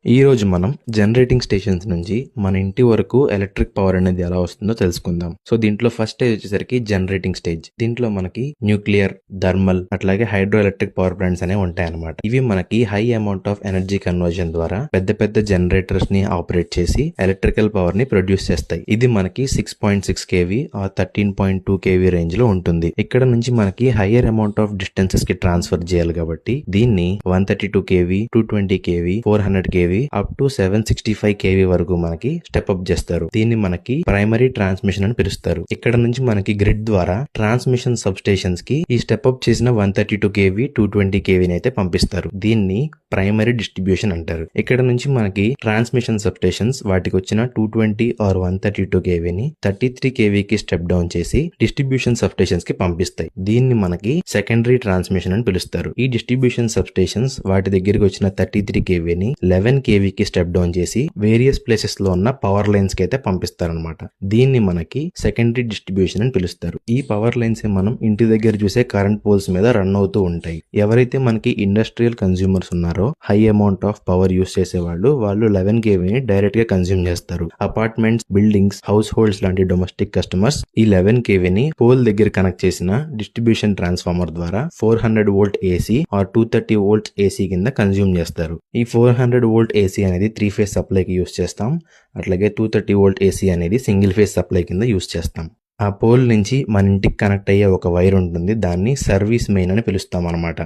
ఈ రోజు మనం జనరేటింగ్ స్టేషన్స్ నుంచి మన ఇంటి వరకు ఎలక్ట్రిక్ పవర్ అనేది ఎలా వస్తుందో తెలుసుకుందాం. సో దీంట్లో ఫస్ట్ స్టేజ్ వచ్చేసరికి జనరేటింగ్ స్టేజ్. దీంట్లో మనకి న్యూక్లియర్, థర్మల్ అట్లాగే హైడ్రో ఎలక్ట్రిక్ పవర్ ప్లాంట్స్ అనేవి ఉంటాయన్నమాట. ఇవి మనకి high amount of energy conversion ద్వారా పెద్ద పెద్ద జనరేటర్స్ ని ఆపరేట్ చేసి ఎలక్ట్రికల్ పవర్ ని ప్రొడ్యూస్ చేస్తాయి. ఇది మనకి 6.6 kV ఆర్ 13.2 kV రేంజ్ లో ఉంటుంది. ఇక్కడ నుంచి మనకి హైయర్ అమౌంట్ ఆఫ్ డిస్టెన్సెస్ కి ట్రాన్స్ఫర్ చేయాలి కాబట్టి దీన్ని 132 kV, 220 kV, 400 kV up to 765 kV వరకు మనకి స్టెప్ అప్ చేస్తారు. దీన్ని మనకి ప్రైమరీ ట్రాన్స్మిషన్ అని పిలుస్తారు. ఇక్కడ నుంచి మనకి గ్రిడ్ ద్వారా ట్రాన్స్మిషన్ సబ్ స్టేషన్స్ కి ఈ స్టెప్ అప్ చేసిన 132 kV, 220 kV ని అయితే పంపిస్తారు. దీన్ని ప్రైమరీ డిస్ట్రిబ్యూషన్ అంటారు. ఇక్కడ నుంచి మనకి ట్రాన్స్మిషన్ సబ్ స్టేషన్స్ వాటికి వచ్చిన 220 ఆర్ 132 kV ని 33 kV కి స్టెప్ డౌన్ చేసి డిస్ట్రిబ్యూషన్ సబ్ స్టేషన్స్ కి పంపిస్తాయి. దీన్ని మనకి సెకండరీ ట్రాన్స్మిషన్ అని పిలుస్తారు. ఈ డిస్ట్రిబ్యూషన్ సబ్ స్టేషన్స్ వాటి దగ్గరికి వచ్చిన 33 kV ని 11 kV కి స్టెప్ డౌన్ చేసి వేరియస్ ప్లేసెస్ లో ఉన్న పవర్ లైన్స్ కి అయితే పంపిస్తారనమాట. దీన్ని మనకి సెకండరీ డిస్ట్రిబ్యూషన్ అని పిలుస్తారు. ఈ పవర్ లైన్స్ మనం ఇంటి దగ్గర చూసే కరెంట్ పోల్స్ మీద రన్ అవుతూ ఉంటాయి. ఎవరైతే మనకి ఇండస్ట్రియల్ కన్స్యూమర్స్ ఉన్నారో high amount of power use చేసే వాళ్ళు 11 kV ని డైరెక్ట్ గా కన్స్యూమ్ చేస్తారు. అపార్ట్మెంట్స్, బిల్డింగ్స్, హౌస్ హోల్డ్స్ లాంటి డొమెస్టిక్ కస్టమర్స్ ఈ 11 kV ని పోల్ దగ్గర కనెక్ట్ చేసిన డిస్ట్రిబ్యూషన్ ట్రాన్స్ఫార్మర్ ద్వారా 400 volt AC or 230 volts AC కింద కన్స్యూమ్ చేస్తారు. ఈ 400 వోల్ట్ AC అనేది 3 ఫేజ్ సప్లైకి యూస్ చేస్తాం. అట్లాగే 230 వోల్ట్ AC అనేది సింగిల్ ఫేజ్ సప్లై కింద యూస్ చేస్తాం. ఆ పోల్ నుంచి మన ఇంటికి కనెక్ట్ అయ్యే ఒక వైర్ ఉంటుంది. దాన్ని సర్వీస్ మెయిన్ అని పిలుస్తాం అనమాట.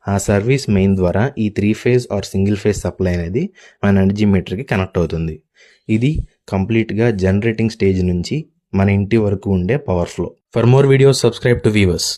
ఆ సర్వీస్ మెయిన్ ద్వారా ఈ 3 phase or single phase supply అనేది మన ఎనర్జీ మీటర్కి కనెక్ట్ అవుతుంది. ఇది కంప్లీట్గా జనరేటింగ్ స్టేజ్ నుంచి మన ఇంటి వరకు ఉండే power flow. For more videos subscribe to weavers.